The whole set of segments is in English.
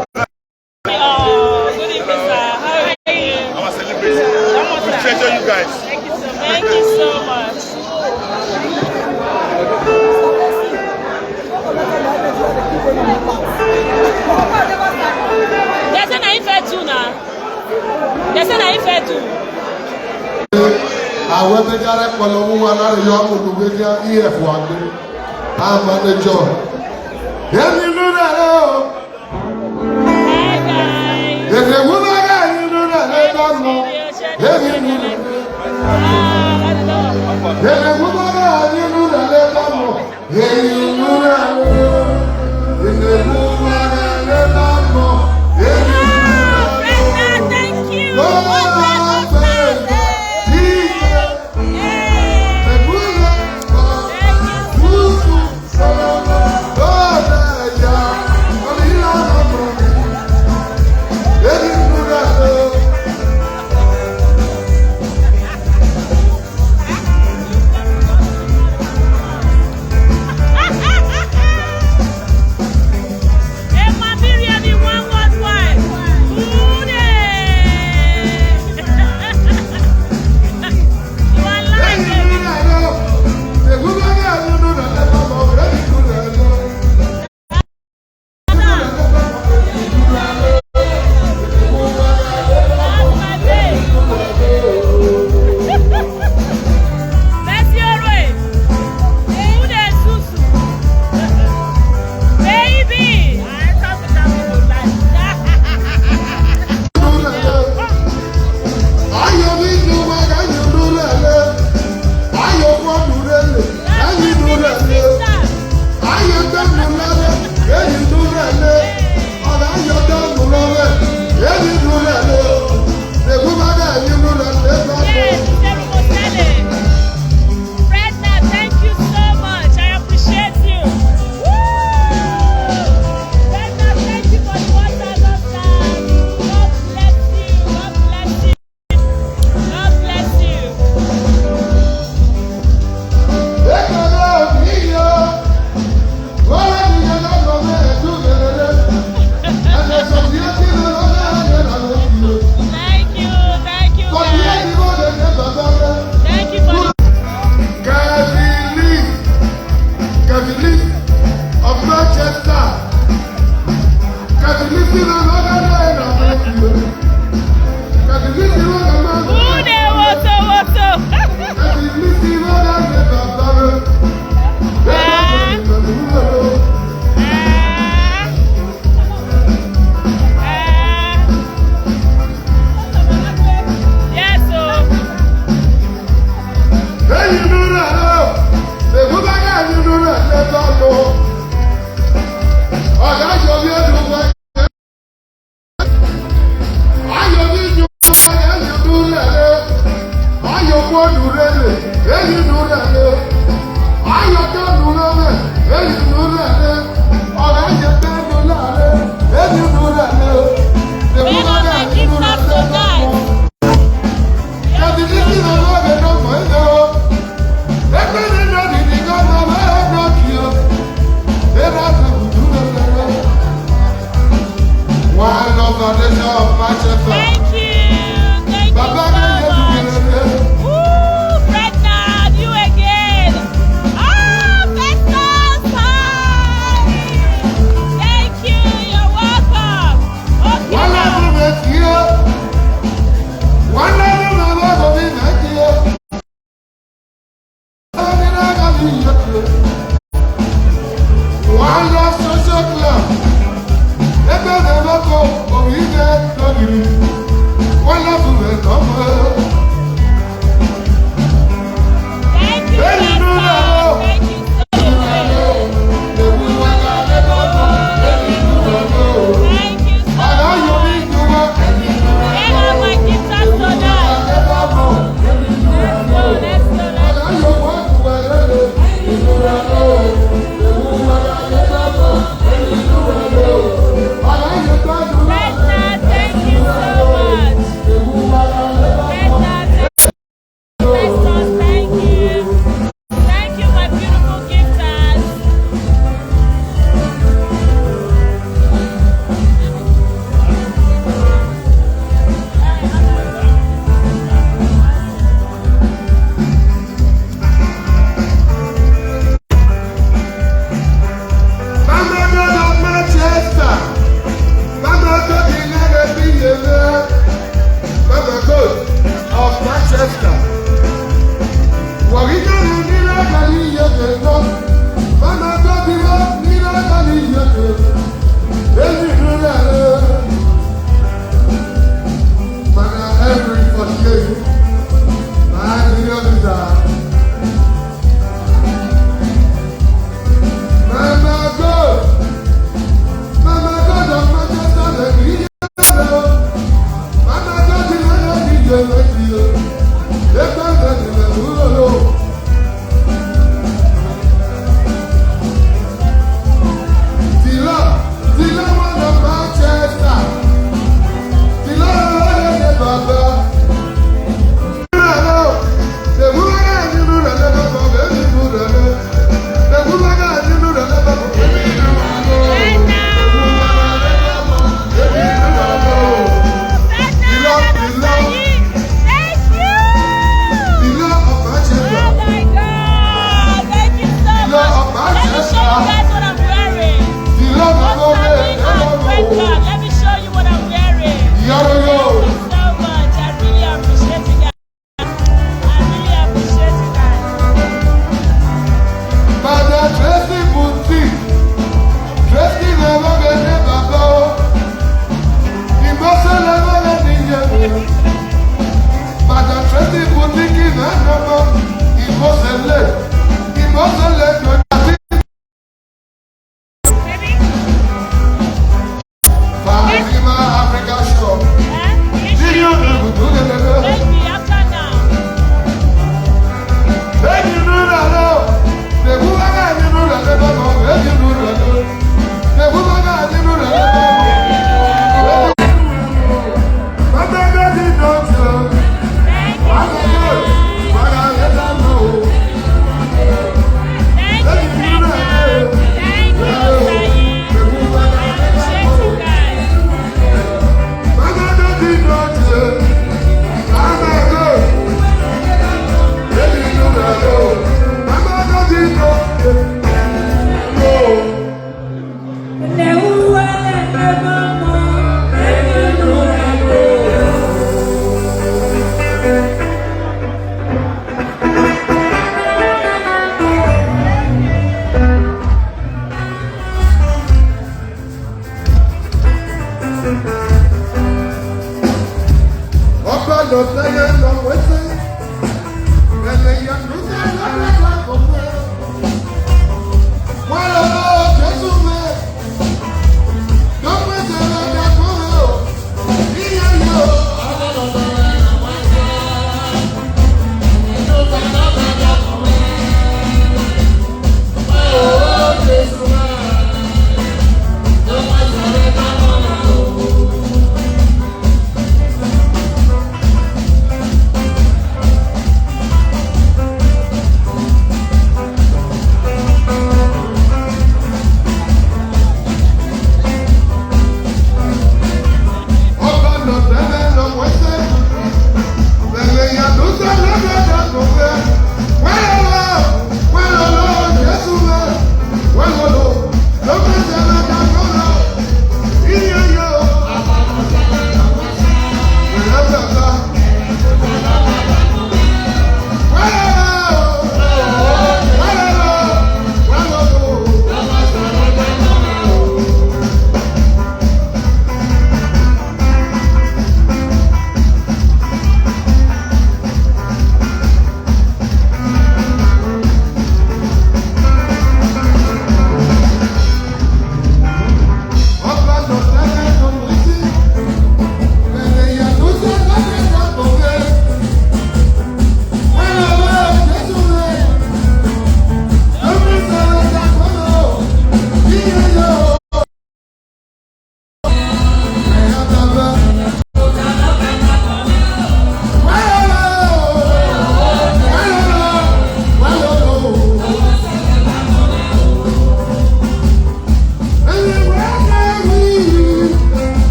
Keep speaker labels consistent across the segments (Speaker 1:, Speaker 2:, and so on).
Speaker 1: Oh, good evening, sir. How are you?
Speaker 2: Our celebrity. We treasure you guys.
Speaker 1: Thank you so much. Thank you so much. There's an effect too now. There's an effect too.
Speaker 3: I went to get a Polomu and I am to be here EF one day. I'm on the job. Yeah, you know that.
Speaker 1: Hi, guys.
Speaker 3: If you would like, you know that. Yeah, you know that. Yeah, you know that. Yeah, you know that.
Speaker 1: Thank you. Thank you. Thank you so much. Ooh, Fredna, you again. Oh, Festus, hi. Thank you. You're welcome. Okay.
Speaker 3: One love social club. Let me never go. Oh, we get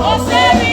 Speaker 4: Você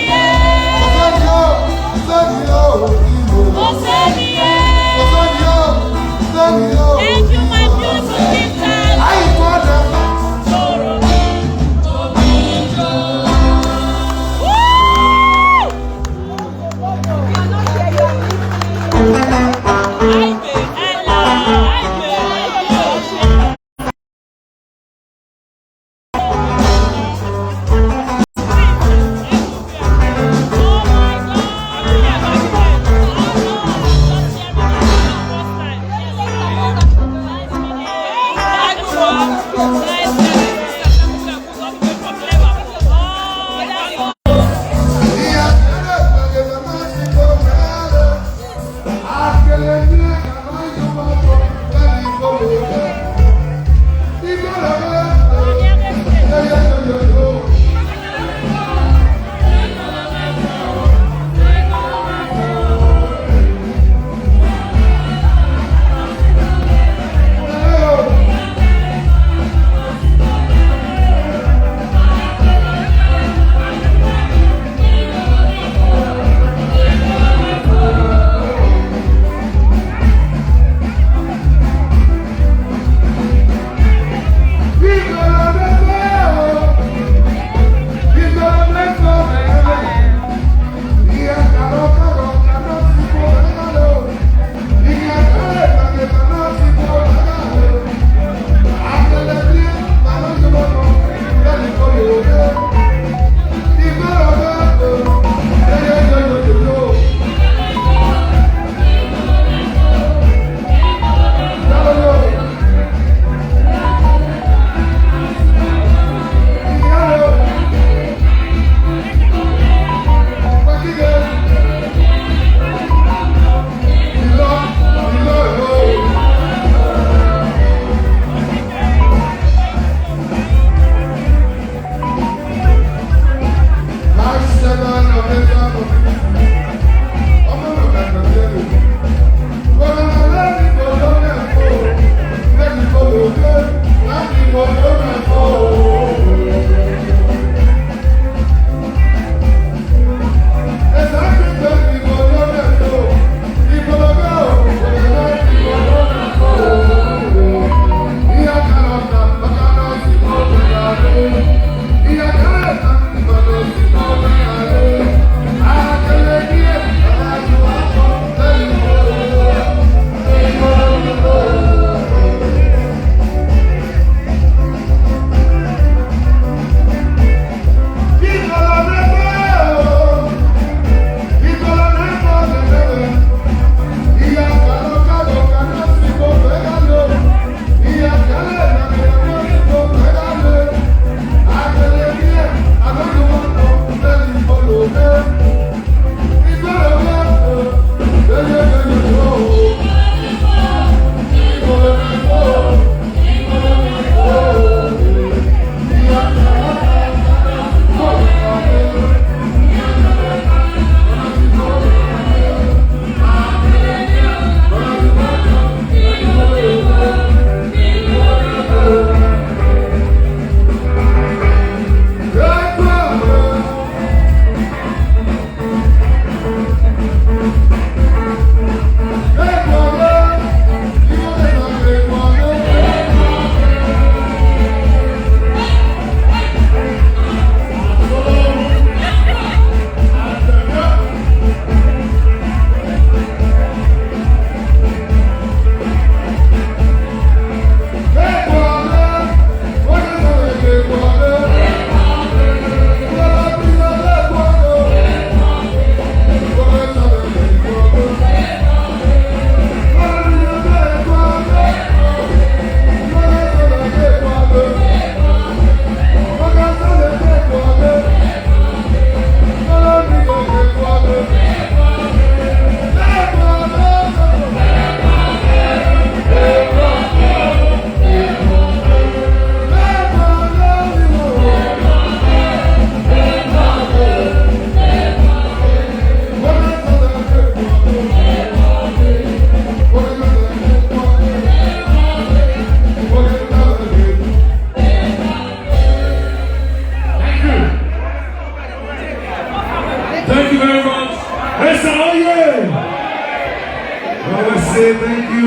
Speaker 4: say thank you.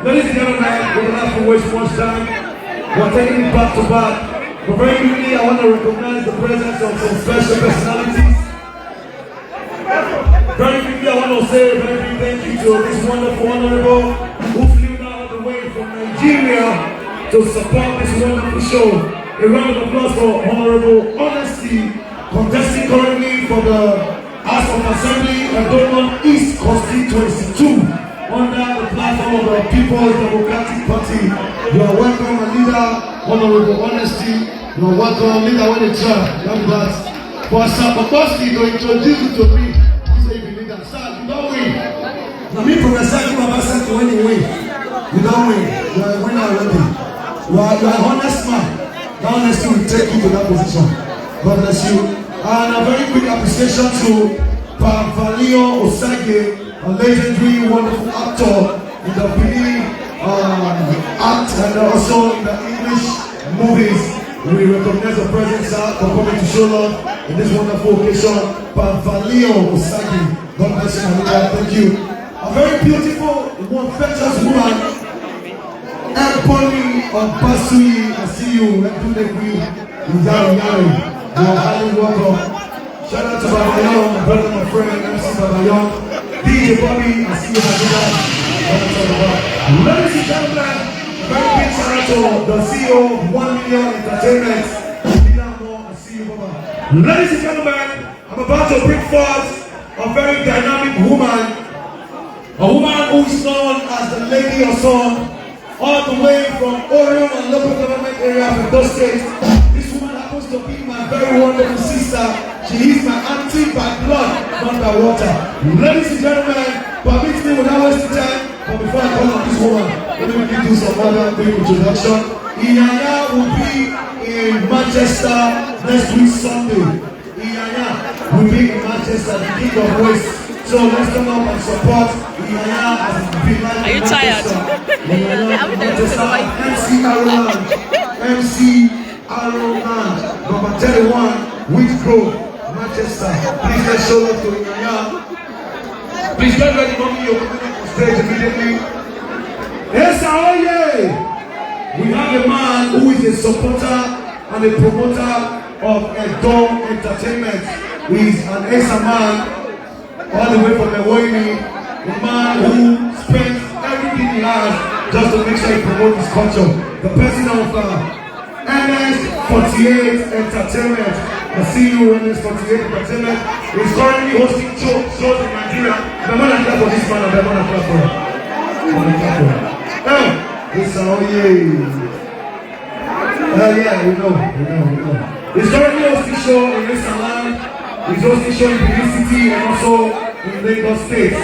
Speaker 4: Ladies and gentlemen, we don't have to waste much time. We're taking it back to back. But very quickly, I want to recognize the presence of some special personalities. Very quickly, I want to say a very big thank you to this wonderful honorable who flew down all the way from Nigeria to support this wonderful show. A round of applause for Honorable Honesty, contesting currently for the House of Assembly and Dortmund East Constituency 2 under the platform of the People's Democratic Party. You are welcome, leader, Honorable Honesty. You are welcome, leader, when they try. Love that. For Sir Poposki to introduce you to me, he said, you leader. Sir, you don't win. Now, me, Professor Kimabasa, to win, you win. You don't win. You are a winner already. You are an honest man. That honesty will take you to that position. God bless you. And a very quick appreciation to Pamphilio Osage, a legendary, wonderful actor in the Benin act and also in the English movies. We recognize the presence for coming to show love in this wonderful occasion. Pamphilio Osage. God bless you, my leader. Thank you. A very beautiful, infectious woman. Ebony Obasui, I see you. Let's do the queen. Yari. You are highly welcome. Shout out to Baba Young, my brother, my friend, MC Baba Young. DJ Bobby, I see you, my leader. Ladies and gentlemen, very big shout out to the CEO of 1 Million Entertainment. Leader Mo, I see you, Baba. Ladies and gentlemen, I'm about to bring forth a very dynamic woman. A woman who is known as the Lady of Song. All the way from Orion and local government area of Edo State. This woman happens to be my very wonderful sister. She is my auntie by blood, not by water. Ladies and gentlemen, permit me without wasting time. But before I call on this woman, let me do some other quick introduction. Iyanya will be in Manchester next week Sunday. Iyanya will be in Manchester, the King of West. So let's come up and support Iyanya as a big man.
Speaker 1: Are you tired?
Speaker 4: MC Arrowland, number 31, Wheat Grove, Manchester. Please let's show love to Iyanya. Please get ready, mommy, you're coming up on stage immediately. Yes, Aoye! We have a man who is a supporter and a promoter of Edo Entertainment. He is an Esa man, all the way from Ewoini, a man who spends everything he has just to make sure he promotes his culture. The president of NS48 Entertainment, I see you, NS48 Entertainment, is currently hosting shows in Nigeria. I'm going to clap for this man, I'm going to clap for him. It's all yeah, we know. He's currently hosting show in Esaland, he's hosting show in Benin City and also in Lagos State.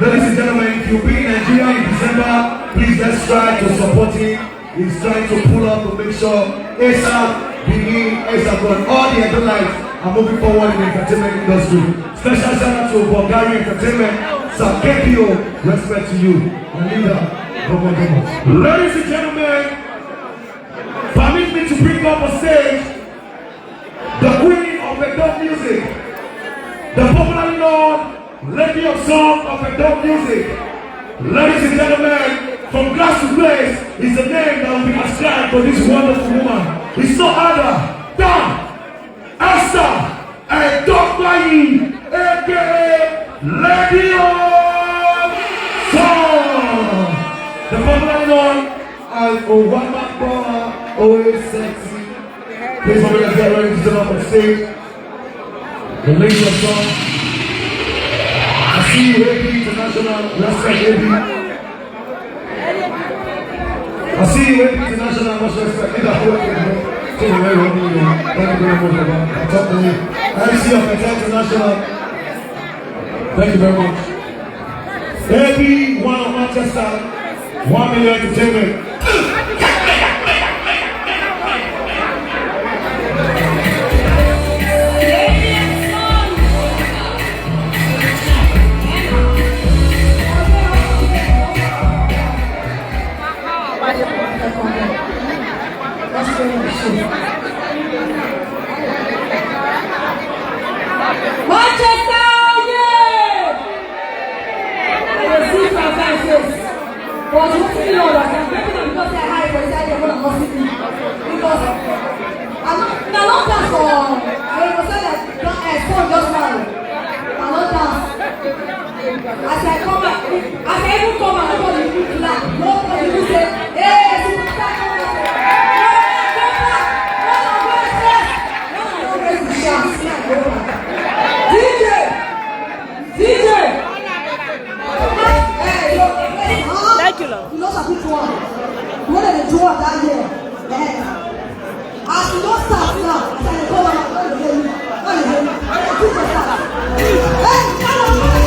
Speaker 4: Ladies and gentlemen, if you'll be in Nigeria in December, please let's try to support him. He's trying to pull up to make sure ASAP, Benin, ASAP, all the other lights are moving forward in the entertainment industry. Special shout out to Bulgarian Entertainment, Sir KPO, respect to you, my leader. Ladies and gentlemen, permit me to bring up on stage the queen of Edo music, the popularly known Lady of Song of Edo music. Ladies and gentlemen, from glass to place is the name that will be ascribed to this wonderful woman. It's no other than Esther Edobayi, aka Lady of Song. The popularly known as Owamagbowa, always sexy. Please let me get ready to turn up on stage. The Lady of Song. I see you, AB International. Respect, AB. I see you, AB International. Much respect. Thank you very much. I'm talking to you. MC of International. Thank you very much. AB, one of Manchester. 1 Million Entertainment.
Speaker 5: Manchester, yeah! I will see my faces. But you still know that I'm making them because they're high for inside the one of hospital. Because I'm not dance for I was saying that phone just now. I'm not dance. As I come back, as I even come back, nobody will clap. Nobody will say, hey, superstar, come back.
Speaker 1: Thank you, Lord.
Speaker 5: You know some which one? What are the two of that here? As you don't start now, as I go on, what is it? What is it? Hey, come on!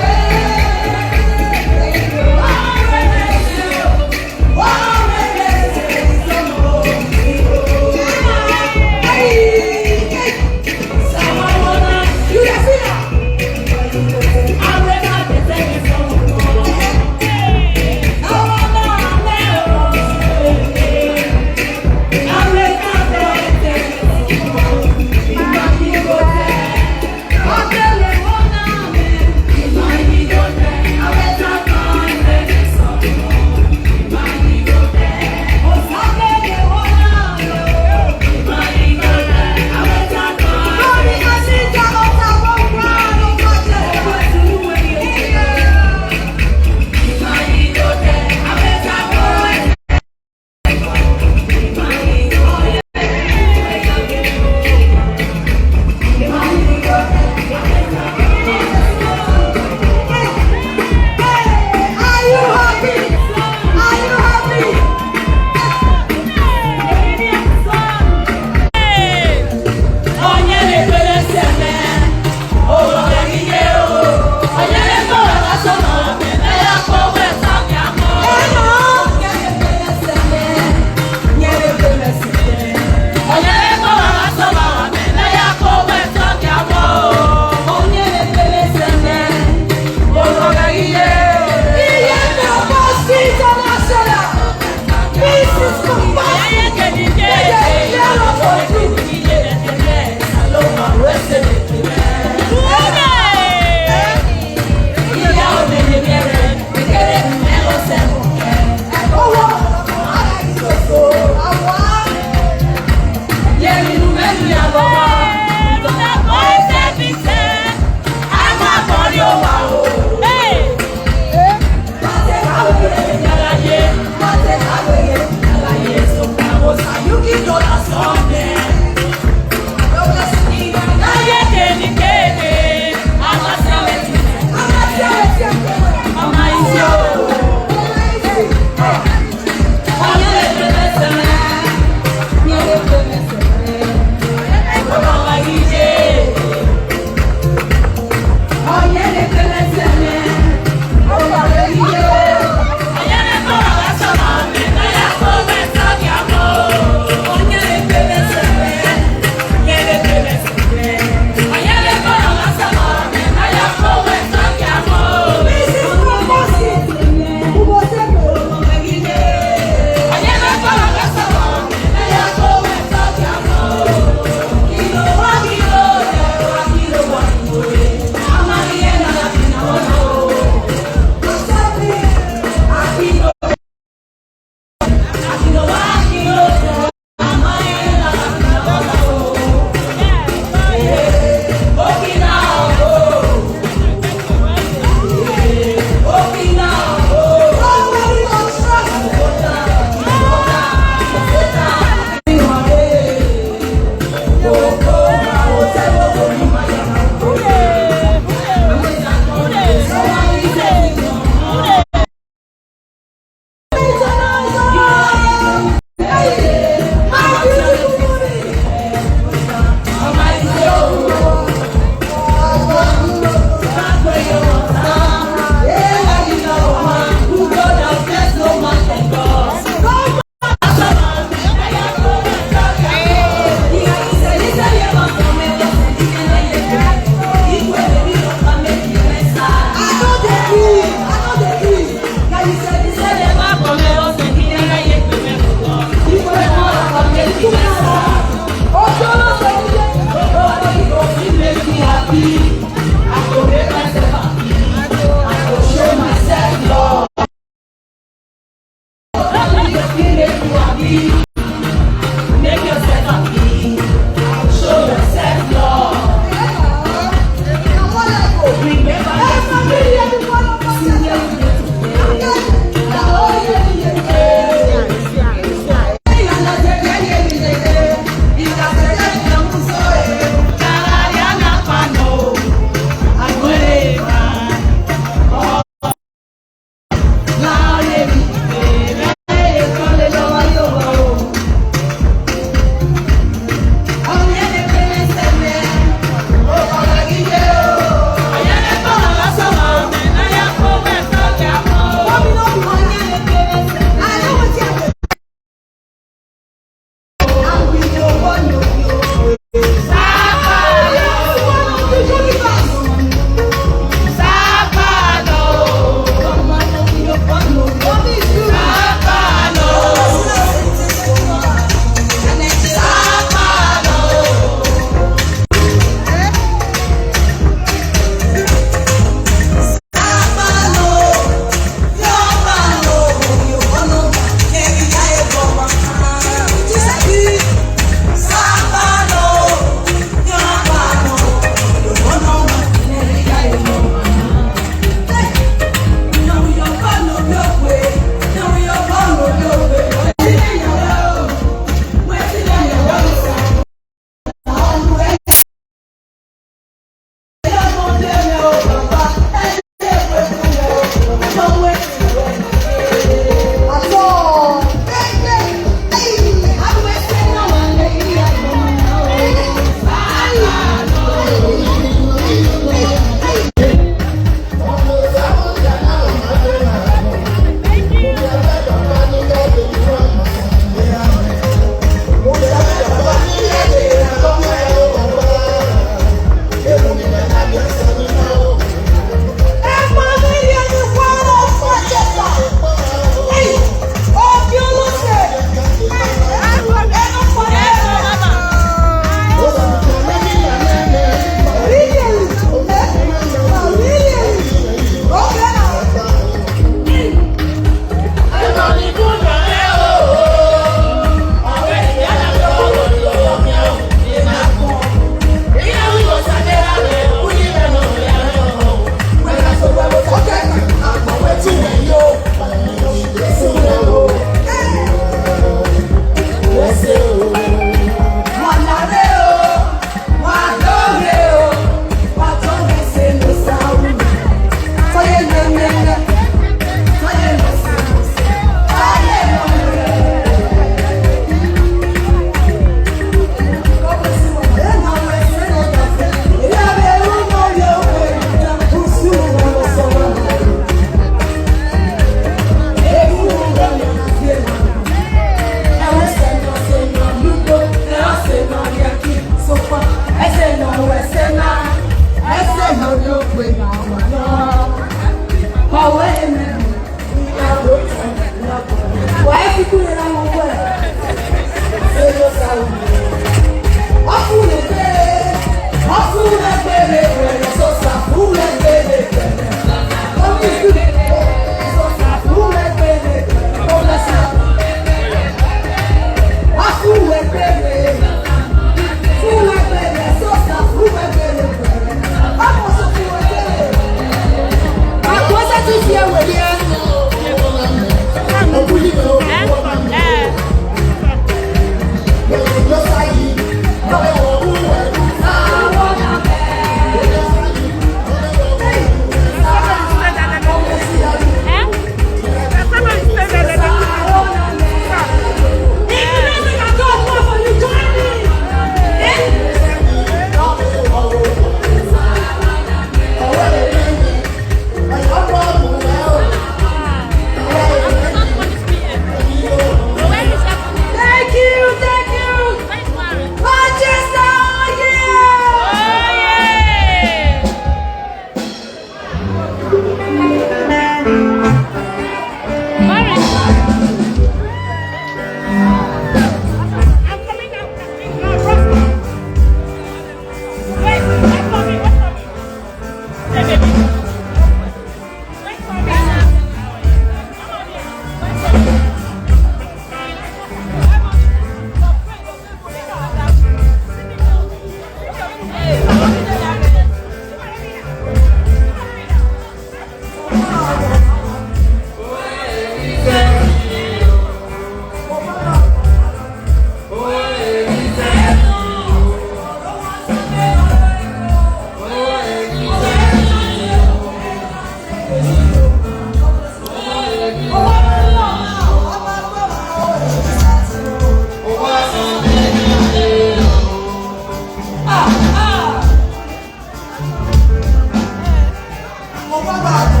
Speaker 5: Baba,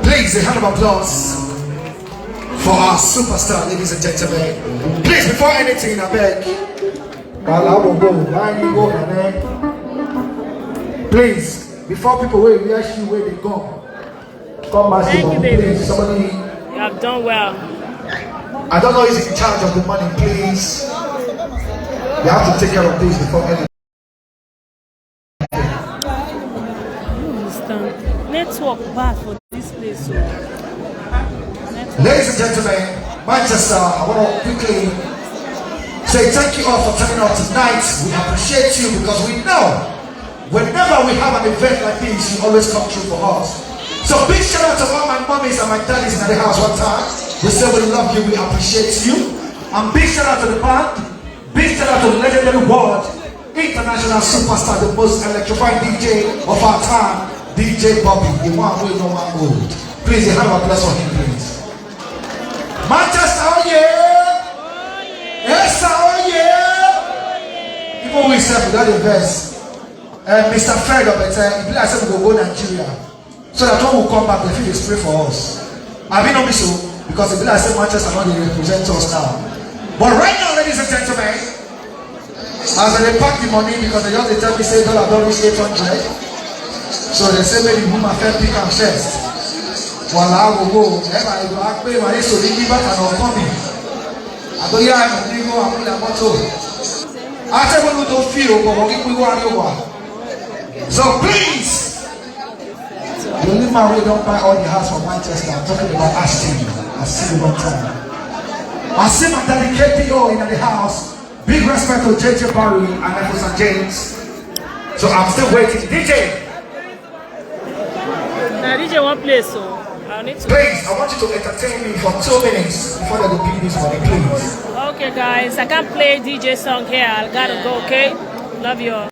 Speaker 6: Please, a hand of applause for our superstar, ladies and gentlemen. Please, before anything, I beg. Please, before people wait, we ask you where they go. Come back.
Speaker 1: Thank you, baby.
Speaker 6: Please, somebody.
Speaker 1: You have done well.
Speaker 6: I don't know who's in charge of the money, please. You have to take care of this before anything.
Speaker 1: Network bad for this place.
Speaker 6: Ladies and gentlemen, Manchester, I want to quickly say thank you all for turning out tonight. We appreciate you because we know whenever we have an event like this, you always come through for us. So big shout out to all my mummies and my daddies in the house one time. We say we love you, we appreciate you. And big shout out to the band. Big shout out to the legendary world international superstar, the most electrifying DJ of our time, DJ Bobby, the one who no one old. Please, a hand of applause for him, please. Manchester, oh yeah! Yes, oh yeah! Even we said without the verse, Mr. Fred of it, he I said we will go Nigeria. So that when we come back, the field is free for us. I mean, not so, because the I said Manchester not they represent us now. But right now, ladies and gentlemen, as they pack the money, because they just tell me say $800. So they say maybe woman first pick and first. Well, I will go. I go back pay my so they give back and I'm coming. I go here, I'm going to go, I'm going to I tell you don't feel, but we want you one. So please, the only man who don't buy all the house from Manchester. I'm talking about Ashton. I see you one time. I see my daddy KPO in the house. Big respect to JJ Barry and Uncle St. James. So I'm still waiting. DJ.
Speaker 1: Now DJ one place, so I need to.
Speaker 6: Please, I want you to entertain me for 2 minutes before they go pick this money, please.
Speaker 1: Okay, guys, I can't play DJ song here. I gotta go. Okay, love you all.